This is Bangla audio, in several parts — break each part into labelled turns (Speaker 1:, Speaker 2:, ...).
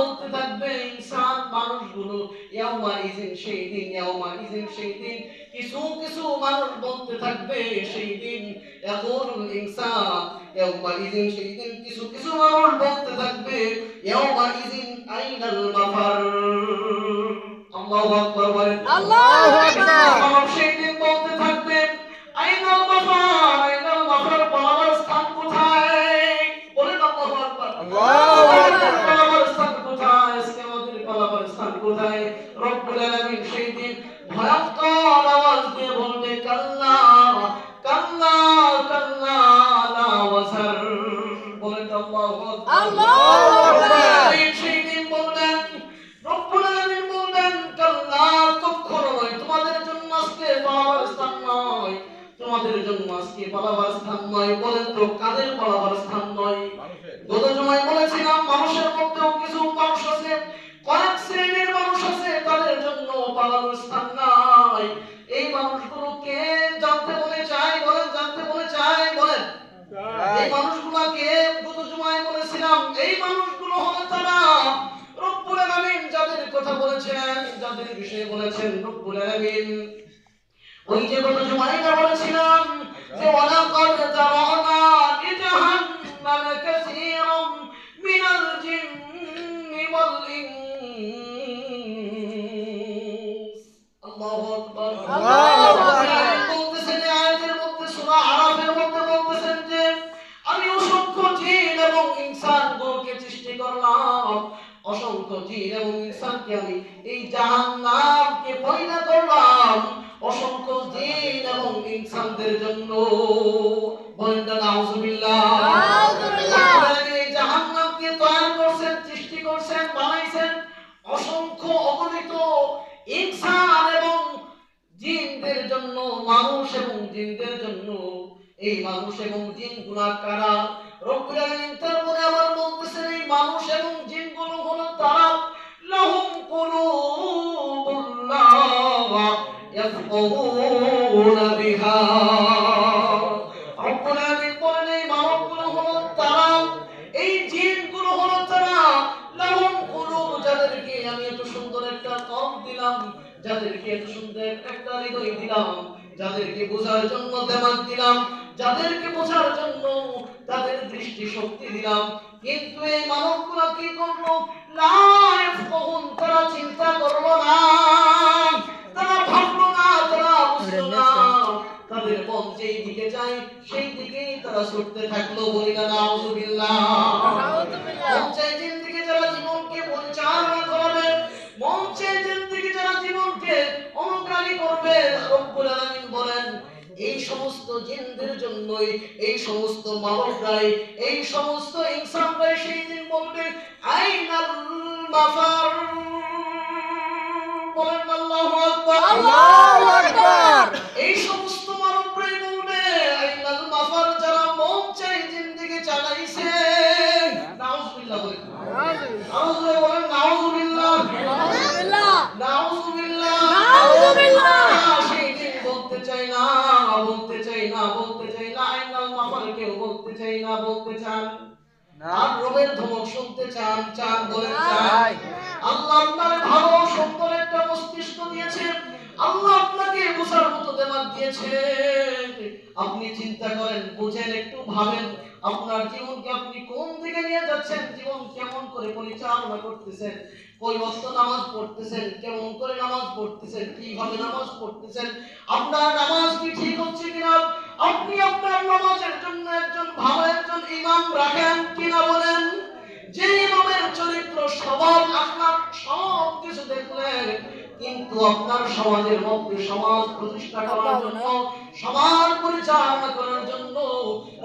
Speaker 1: বলতে থাকবে ইনসান মানুষগুলো ইয়াউমা ইযিন সেই দিন কিছু কিছু মানুষ বলতে থাকবে সেই দিন ইয়াকুলুল ইনসান ইয়াউমা ইযিন সেই দিন কিছু কিছু মানুষ বলতে থাকবে ইয়াউমা ইযিন আইনাল মাফার। আল্লাহু আকবার বলেন।
Speaker 2: আল্লাহু আকবার।
Speaker 1: মানুষ সেই দিন বলতে থাকবে আইনাল মাফার পালাবার স্থান কোথায়? বলেন আল্লাহু আকবার।
Speaker 2: আল্লাহু আকবার।
Speaker 1: পালাবার স্থান কোথায়? আজকে আমাদের পালাবার স্থান কোথায়? রব্বুল আলামিন সেই দিন ভয়ঙ্কর আওয়াজ দিয়ে বলবে কাল্লা কাল্লা কাল্লা লা ওয়াজার। বলেন আল্লাহু আকবার।
Speaker 2: আল্লাহু আকবার।
Speaker 1: সেই দিন বলবেন রব্বুল আলামিন বলবেন কাল্লা কখনো নয়, তোমাদের জন্য আজকে পালাবার স্থান নয়, তোমাদের জন্য আজকে পালাবার স্থান নয়। বলেন তো কাদের পালাবার স্থান নয়? গত জুমায় বলেছিলাম মানুষের মধ্যেও কিছু মানুষ আছে, কয়েক শ্রেণীর মানুষ আছে তাদের জন্য পালানোর স্থান নাই। এই মানুষগুলোকে জানতে বলে চাই, বলেন জানতে বলে চাই, বলেন এই মানুষগুলোকে গত জুমায় বলেছিলাম এই মানুষগুলো হলো তারা রব্বুল আলামিন যাদের কথা বলেছেন, যাদের বিষয়ে বলেছেন রব্বুল আলামিন ওই যে গত জুমায় বলেছিলাম যে ওয়ালাকাদ যারানা লিজাহান্নামা কাসীরাম মিনাল জিন্নি ওয়াল ইনস। আল্লাহু আকবার।
Speaker 2: আল্লাহু আকবার।
Speaker 1: বলতেছেন আয়াতের মধ্যে সূরা আরাফের মধ্যে বলতেছেন যে আমি অসংখ্য জিন এবং ইনসানগুলোকে সৃষ্টি করলাম, অসংখ্য জিন এবং ইনসানকে আমি এই জাহান্নামকে পয়দা করলাম অসংখ্য জিন এবং ইনসানদের জন্য। বলেন নাউযুবিল্লাহ। এই জাহান্নামকে তৈরি করছেন, সৃষ্টি করছেন, বানাইছেন অসংখ্য অগণিত ইনসান এবং জিনদের জন্য, মানুষ এবং জিনদের জন্য। এই মানুষ এবং জিনগুলো কারা? রব্বুল আলামিন তারপরে আবার বলতেছেন এই মানুষ এবং জিনগুলো হলো তারা লাহুম কুলুবুন লা ইয়াফকাহুনা বিহা। রব্বুল আলামিন বলেন এই মানবগুলো হলো তারা, এই জিনগুলো হলো তারা লাহুম কুলুব, যাদেরকে আমি এত সুন্দর একটা কলব দিলাম, যাদেরকে এত সুন্দর একটা হৃদয় দিলাম, যাদেরকে বোঝার জন্য দিমাগ দিলাম, যাদেরকে বোঝার জন্য তাদের দৃষ্টি শক্তি দিলাম, কিন্তু এই মানবগুলো কি করলো? লা ইয়াফকাহুন, তারা চিন্তা করলো না, তারা ভাবলো না, তারা বুঝলো না, তাদের মন যেই দিকে যায় সেই দিকেই তারা ছুটতে থাকলো। বলি না নাউযুবিল্লাহ। মন চাই জিন্দেগি যারা জীবনকে পরিচালনা করবে, মন চাই জিন্দেগি যারা জীবনকে অনুগামী করবে, রব্বুল আলামিন বলেন এই সমস্ত জিনদের জন্যই, এই সমস্ত মানবরাই, এই সমস্ত ইনসানরাই সেই দিন বলবে আইনাল মাফার। বলেন আল্লাহু আকবার।
Speaker 2: আল্লাহু আকবার।
Speaker 1: এই সমস্ত মানবরাই বলবে আইনাল মাফার, যারা মন চাই জিন্দেগি চালাইছে। নাউযুবিল্লাহ বলেন। নাউযুবিল্লাহ বলেন। নাউযুবিল্লাহ।
Speaker 2: আলহামদুলিল্লাহ।
Speaker 1: নাউযুবিল্লাহ।
Speaker 2: নাউযুবিল্লাহ।
Speaker 1: সেই দিন বলতে চাই না, বলতে চাই না, বলতে চাই না আইনাল মাফার, কেউ বলতে চাই না, বলতে চান আর রবের ধমক শুনতে চান, চান বলেন চাই। আল্লাহ আপনার ভালো সুন্দর একটা মস্তিষ্ক দিয়েছেন, আল্লাহ আপনাকে বোঝার মতো দিমাগ দিয়েছেন। আপনি চিন্তা করেন, বুঝেন, একটু ভাবেন আপনার জীবনকে আপনি কোন দিকে নিয়ে যাচ্ছেন, জীবন কেমন করে পরিচালনা করতেছেন, কই ওয়াক্ত নামাজ পড়তেছেন, কেমন করে নামাজ পড়তেছেন, কিভাবে নামাজ পড়তেছেন, আপনার নামাজ কি ঠিক হচ্ছে কিনা, আপনি আপনার নামাজের জন্য একজন ভালো একজন ইমাম রাখেন কিনা, বলেন যে ইমামের চরিত্র স্বভাব আখলাক সব কিছু দেখলেন, কিন্তু আপনার সমাজের মধ্যে সমাজ প্রতিষ্ঠা করার জন্য, সমাজ পরিচালনা করার জন্য,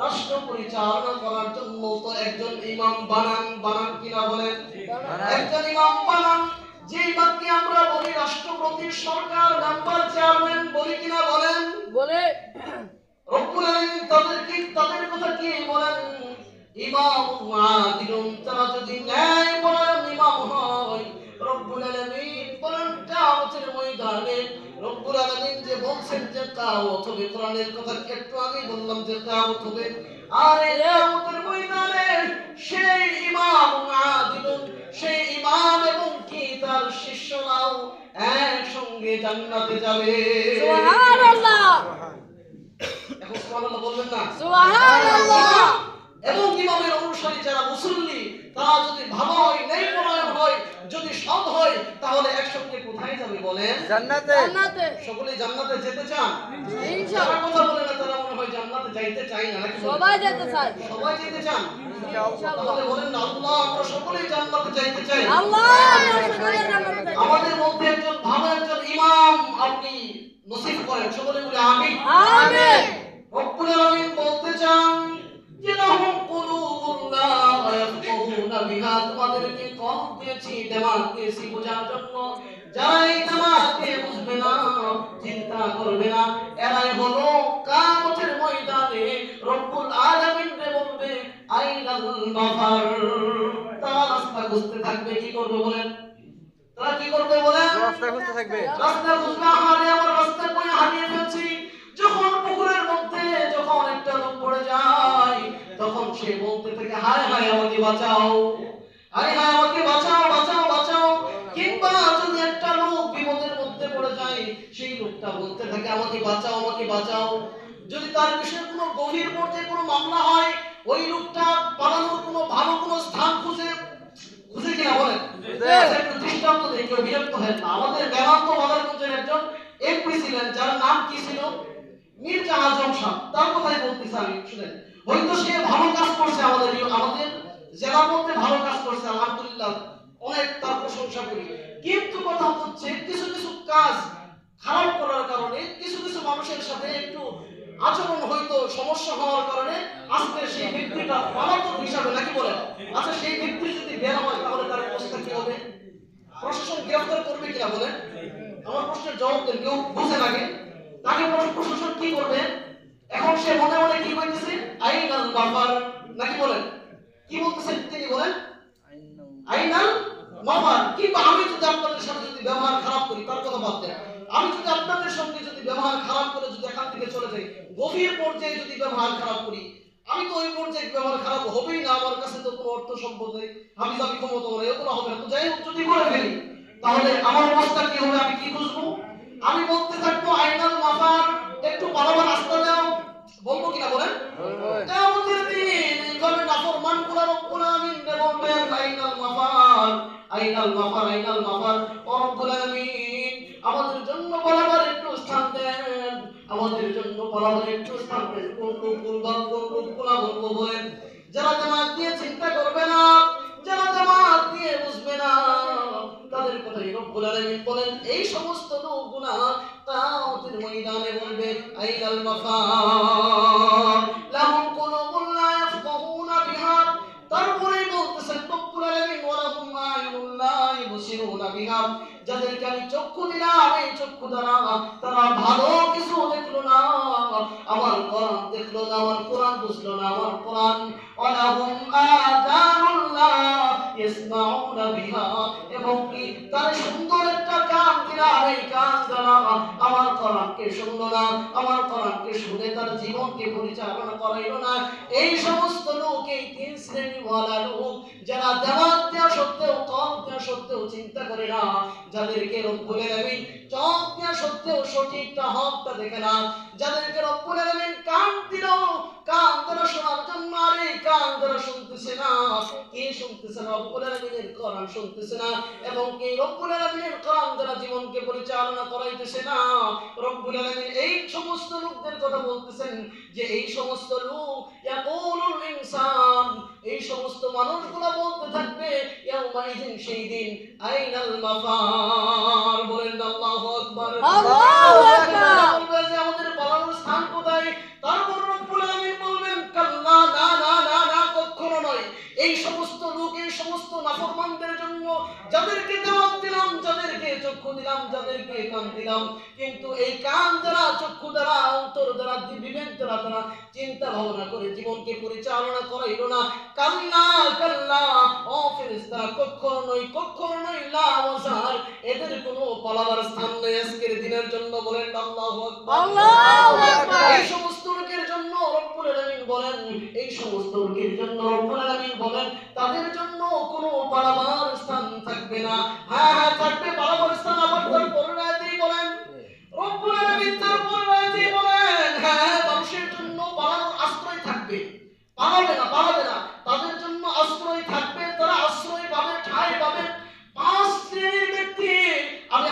Speaker 1: রাষ্ট্র পরিচালনা করার জন্য তো একজন ইমাম বানান, বানান কিনা বলেন একজন ইমাম বানান। যে ইমামকে আমরা বলি রাষ্ট্রপতি, সরকার, মেম্বার, চেয়ারম্যান বলি কিনা বলেন
Speaker 2: বলে
Speaker 1: রব্বুল আলামিন তাদের কথা কি বলেন? ইমাম আদিলুন, তারা যদি ন্যায়পরায়ণ ইমাম হয়, রব্বুল আলামিন বলেন কিয়ামতের ময়দানে রব্বুল আলামিন যে বলছেন যে কিয়ামত হবে, কোরআনের কথা একটু আগেই বললাম যে কিয়ামত হবে, আর এই কিয়ামতের ময়দানে সেই ইমাম আদিলুন, সেই ইমাম জান্নাতে যাবে।
Speaker 2: সুবহানাল্লাহ
Speaker 1: এখন সুবহানাল্লাহ বলবেন না?
Speaker 2: সুবহানাল্লাহ
Speaker 1: এবং ইমামের অনুসারী যারা মুসল্লি তারা যদি ভালো হয়, ন্যায়পরায়ণ হয়, যদি সৎ হয়, তাহলে একসঙ্গে কোথায় যাবে বলেন?
Speaker 2: জান্নাতে জান্নাতে
Speaker 1: সকলেই জান্নাতে যেতে চান?
Speaker 2: ইনশাআল্লাহ
Speaker 1: যারা কথা বলে না তারা মনে হয় জান্নাতে যাইতে চায় না, নাকি বলেন?
Speaker 2: সবাই যেতে চায়
Speaker 1: সবাই যেতে চান?
Speaker 2: ইনশাআল্লাহ
Speaker 1: তাহলে বলেন না, আল্লাহ আমরা সকলেই জান্নাতে যাইতে চাই।
Speaker 2: আল্লাহ আমরা সকলে জান্নাতে যাই
Speaker 1: আমাদের মধ্যে একজন ভালো একজন ইমাম আপনি নসিব করেন, সকলে বলে আমিন।
Speaker 2: আমিন
Speaker 1: রব্বুল আলামিন বলতে চান যে লাহুম কুলুবুন লা ইয়াফকাহুনা বিহা, তোমাদেরকে কলব দিয়েছি, দিমাগ দিয়েছি বোঝার জন্য। যারা এই দিমাগকে বুঝবে না, চিন্তা করবে না, এরাই হলো কিয়ামতের ময়দানে রব্বুল আলামিন বলবে আইনাল মাফার। তারা রাস্তা খুঁজতে থাকবে, কি করবে বলেন? তারা কি করবে বলেন?
Speaker 2: রাস্তা খুঁজতে থাকবে
Speaker 1: রাস্তা খুঁজবে, হারিয়ে আমার রাস্তা কই হারিয়ে ফেলছি। যখন পুকুরের মধ্যে যখন একটা লোক পড়ে যায়, তখন সে বলতে থাকে হায় হায় আমাকে বাঁচাও, হায় হায় আমাকে বাঁচাও, বাঁচাও, বাঁচাও। কিংবা যদি একটা লোক বিপদের মধ্যে পড়ে যায়, সেই লোকটা বলতে থাকে আমাকে বাঁচাও, আমাকে বাঁচাও। যদি তার বিষয়ে কোনো গভীর পর্যায়ে কোনো মামলা হয়, ওই লোকটা পালানোর কোনো ভালো কোনো স্থান খুঁজে কিনা বলেন? আচ্ছা, একটু দৃষ্টান্ত দিই, কেউ বিরক্ত হয় না। আমাদের বেদান্ত মাদারগঞ্জের একজন এমপি ছিলেন, যার নাম কি ছিল? মির্জা আজম শাহ। তার কথাই বলতেছি আমি, শুনেন। হয়তো সে ভালো কাজ করছে, আমাদের জেলার মধ্যে ভালো কাজ করছে, আলহামদুলিল্লাহ, অনেক তার প্রশংসা করি। কিন্তু কথা হচ্ছে কিছু কিছু কাজ খারাপ করার কারণে কিছু কিছু মানুষের সাথে একটু আচরণ হয়তো সমস্যা হওয়ার কারণে আজকে সেই ব্যক্তিটা পলাতক হিসাবে, নাকি বলেন? আচ্ছা, সেই ব্যক্তি যদি বের হয় তাহলে তার অবস্থা কি হবে? প্রশাসন গ্রেফতার করবে কিনা বলেন? আমার প্রশ্নের জবাব দেন, কেউ বুঝে লাগে। তাকে প্রশাসন কি করবে? এখন সে মনে মনে কি কইতেছে? আইনাল মাফার, নাকি বলেন? কি বলতেছেন তিনি বলেন? আইনাল মাফার। কিংবা আমি যদি আপনাদের সাথে যদি ব্যবহার খারাপ করি, তার কথা বাদ দেন, আমি যদি আপনাদের সঙ্গে যদি ব্যবহার খারাপ করে যদি এখান থেকে চলে যাই, গভীর পর্যায়ে যদি ব্যবহার খারাপ করি, আমি তো ওই পর্যায়ে ব্যবহার খারাপ হবেই না, আমার কাছে তো কোনো অর্থ সম্পদ নেই, হাবিজাবি ক্ষমতা নেই, এগুলো হবে না। তো যাই হোক, যদি করে ফেলি তাহলে আমার অবস্থা কি হবে? আমি কি বুঝবো? আমি বলতে থাকবো আইনাল মাফার, একটু পালাবার রাস্তা দাও, বলবো কিনা বলেন? কিয়ামতের দিন এইভাবে নাফরমান গুলো রব্বুল আলামিন বলবেন আইনাল মাফার, আইনাল মাফার, আইনাল মাফার। ও রব্বুল আলামিন আমাদের জন্য পালাবার একটু স্থান দেন, আমাদের জন্য পালাবার একটু স্থান দেন। কোন লোকগুলা বলবো বলেন? যারা জামাত দিয়ে চিন্তা করবে না, যারা জামাত দিয়ে বুঝবে না, তাদের কথাই রব্বুল আলামিন বলেন এই সমস্ত লোকগুলা কিয়ামতের ময়দানে বলবে আইনাল মাফার লাহুম কুলুবুন লা ইয়াফকাহুনা বিহা। তারপরে বলতেছেন রব্বুল আলামিন ওয়ালাহুম আ'ইনুন লা ইবসিরুনা বিহা, যাদেরকে আমি চক্ষু দিলাম, এই চক্ষু দ্বারা তারা ভালো কিছু দেখলো না, আমার কোরআন দেখলো না, আমার কোরআন বুঝলো না, আমার কোরআন। ওয়ালাহুম আযানুন লা ইসমাউনা বিহা, এবং কি তার সুন্দর একটা কান দিলাম, এই কান দ্বারা আমার কোরআনকে শুনলো না, আমার কোরআনকে শুনে তার জীবনকে পরিচালনা করাইলো না। এই সমস্ত লোক, এই তিন শ্রেণীওয়ালা লোক, যারা জামাত দেওয়া সত্ত্বেও, কম দেওয়া সত্ত্বেও চিন্তা করে না, যাদেরকে রব্বুল আলামিন চোখ দেওয়া সত্ত্বেও সঠিকটা হকটা দেখে না, যাদেরকে রব্বুল আলামিন কান দিল, কান দ্বারা শোনার জন্য, আর এই কান দ্বারা শুনতেছে না, কি শুনতেছে না? রব্বুল আলামিনের কোরআন শুনতেছে না, এবং কি রব্বুল আলামিনের কোরআন দ্বারা জীবনকে পরিচালনা করাইতেছে না। রব্বুল আলামিন এই সমস্ত লোকদের কথা বলতেছেন যে এই সমস্ত লোক ইয়াকুলুল ইনসান, এই সমস্ত মানুষগুলো বলতে থাকবে ইয়াউমাইযিন, সেই দিন আইনাল মাফার। বলেন আল্লাহু আকবার,
Speaker 2: আল্লাহু আকবার।
Speaker 1: বলবে যে আমাদের পালানোর স্থান কোথায়? তারপর রব্বুল আলামিন বলবেন কাল্লা, না না না না, কখনো নয়। এই সমস্ত লোক, এই সমস্ত নাফরমানদের জন্য, যাদেরকে দাওয়াত দিলাম, যাদেরকে চক্ষু দিলাম, যাদেরকে কান দিলাম, কিন্তু এই কান দ্বারা, চক্ষু দ্বারা, অন্তর দ্বারা, বিবেক দ্বারা তারা চিন্তা ভাবনা করে জীবনকে পরিচালনা করাইলো না। কাল্লা কাল্লা, ও ফেরেশতারা, কখনো নয়, কখনো নয়, লা ওয়াজার, এদের কোনো পালাবার স্থান নেই আজকের দিনের জন্য। বলেন আল্লাহু আকবার,
Speaker 2: আল্লাহু আকবার।
Speaker 1: এই সমস্ত লোকের জন্য রব্বুল আলামিন বলেন, এই সমস্ত লোকের জন্য রব্বুল আলামিন বলেন তাদের জন্য কোনো পালাবার স্থান থাকবে না। হ্যাঁ হ্যাঁ থাকবে পালাবার স্থান। আবার তার পরের আয়াতেই বলেন পালাবে না, তাদের জন্য আশ্রয় থাকবে, তারা আশ্রয় পাবে, ঠাঁই পাবে। 5 শ্রেণীর ব্যক্তি, আমি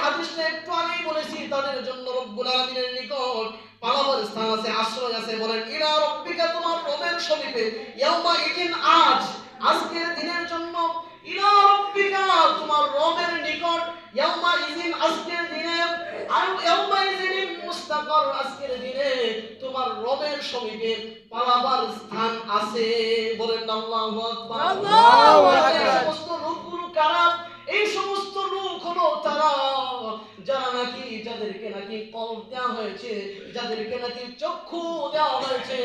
Speaker 1: হাদিসটা একটু আগেই বলেছি, তাদের জন্য রব্বুল আলামিনের নিকট পালাবার স্থান আছে, আশ্রয় আছে। বলেন ইলা রব্বিকা, তোমার রবের সমীপে, ইয়াউমা ইদিন, আজকের দিনের জন্য, ইলা রব্বিকা, তোমার রবের নিকট, ইয়াউমা ইদিন, আজকের দিনে, আর ইয়াউমা ইদিন মুস্তাকার, আজকের দিনে তোমার রবের সমীপে পালাবার স্থান আছে। বলেন আল্লাহু আকবার।
Speaker 2: আল্লাহু আকবার।
Speaker 1: এই সমস্ত লোকগুলো কারা? এই সমস্ত লোক হলো তারা যাদেরকে নাকি কলব দেওয়া হয়েছে, যাদেরকে নাকি চক্ষু দেওয়া হয়েছে,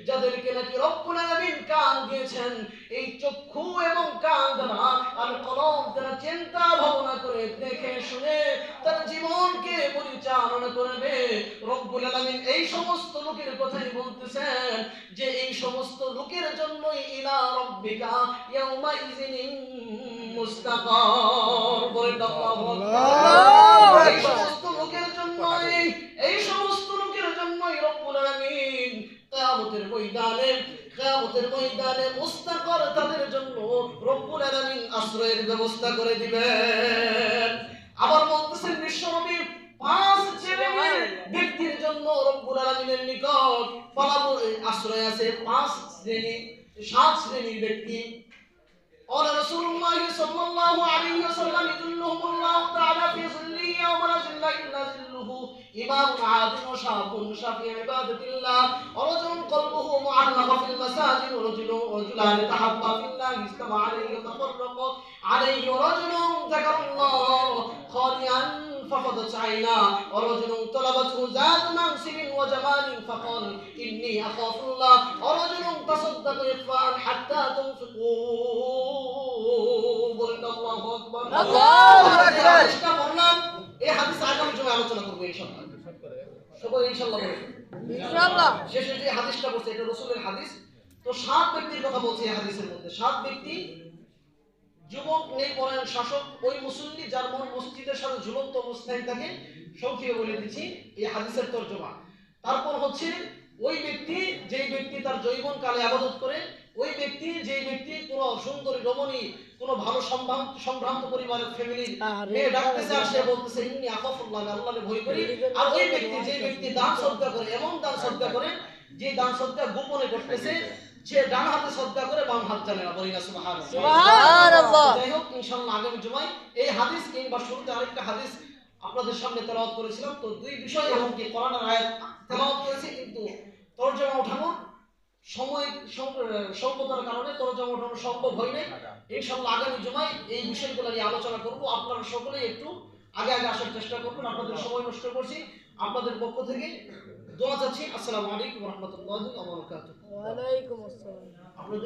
Speaker 1: যাদেরকে নাকি রব্বুল আলামিন কান দিয়েছেন। এই চক্ষু এবং কান দ্বারা আর কলব দ্বারা চিন্তা ভাবনা করে, দেখে শুনে তার জীবনকে পরিচালনা করবে। রব্বুল আলামিন এই সমস্ত লোকের কথাই বলতেছেন যে এই সমস্ত লোকের জন্যই ইলা রব্বিকা ইয়াউমা ইযিন মুস্তাকার। বলেন আল্লাহু আকবার। এই সমস্ত লোকের জন্যই রব্বুল আলামিন কিয়ামতের ময়দানে মুস্তাকার, তাদের জন্য রব্বুল আলামিন আশ্রয়ের ব্যবস্থা করে দিবেন। আবার বলতেছেন বিশ্বনবী 5 শ্রেণীর ব্যক্তির জন্য রব্বুল আলামিনের নিকট পালাবার আশ্রয় আছে। 5 শ্রেণী, 7 শ্রেণীর ব্যক্তি। قال رسول الله صلى الله عليه وسلم يظلهم الله تعالى في ظله يوم لا ظل إلا ظله إمام عادل وشاب شفيع عبادة الله ورجل قلبه معلق في المساجد ورجلان تحبا في الله اجتمع عليه وتفرقا عليه ورجل ذكر الله خاليا ففضت عيناه ورجل طلبته ذات منصب وجمال فقال إني أخاف الله ورجل تصدق إخفاء حتى تنفقوا। বলেন আল্লাহু আকবার।
Speaker 2: আল্লাহু আকবার।
Speaker 1: হাদিসটা বললাম, এই হাদিস আগামী জুমায় আলোচনা করব ইনশাআল্লাহ। সবাই ইনশাআল্লাহ বলুন
Speaker 2: ইনশাআল্লাহ।
Speaker 1: শেষে যে হাদিসটা বলছে এটা রাসূলের হাদিস। তো 7 ব্যক্তির কথা বলছে এই হাদিসের মধ্যে। 7 ব্যক্তি, যুবক, নেই পরায়ণ শাসক, ওই মুসল্লি যার মন মসজিদের সাথে ঝুলন্ত অবস্থায় থাকে। সংক্ষেপে বলে দিচ্ছি এই হাদিসের তরজমা। তারপর হচ্ছে ওই ব্যক্তি, যেই ব্যক্তি তার যৌবন কালে ইবাদত করে, ওই ব্যক্তি, যেই ব্যক্তি কোনো সুন্দরী রমণী, কোনো ভালো সম্ভ্রান্ত পরিবারের ফ্যামিলির মেয়ে ডাকতেছে আর সে বলতেছে ইন্নী আখাফুল্লাহ, আল্লাহকে ভয় করি। আর ওই ব্যক্তি, যেই ব্যক্তি দান সদকা করে, এমন দান সদকা করে যে দান সদকা গোপনে করতেছে, সে ডান হাতে সদকা করে বাম হাত জানে না। বলি না সুবহানাল্লাহ।
Speaker 2: সুবহানাল্লাহ।
Speaker 1: যাই হোক, ইনশাআল্লাহ আগামী জুমায় এই হাদিস কিংবা শুরুতে আরেকটা হাদিস আপনাদের সামনে তেলাওয়াত করেছিলাম। তো দুই বিষয় এমনকি কোরআনের আয়াত তেলাওয়াত করেছি, কিন্তু তরজমা ওঠানোর সময় স্বল্পতার কারণে তরজমা ওঠানো সম্ভব হয় নাই। ইনশাআল্লাহ আগামী জুমায় এই বিষয়গুলো নিয়ে আলোচনা করব। আপনারা সকলেই একটু আগে আসার চেষ্টা করবেন। আপনাদের সময় নষ্ট করছি, আপনাদের পক্ষ থেকে দোয়া চাচ্ছি। আসসালামু আলাইকুম ওয়া রাহমাতুল্লাহি ওয়া বারাকাতুহু।
Speaker 2: ওয়া আলাইকুম আসসালাম।
Speaker 1: আপনাদের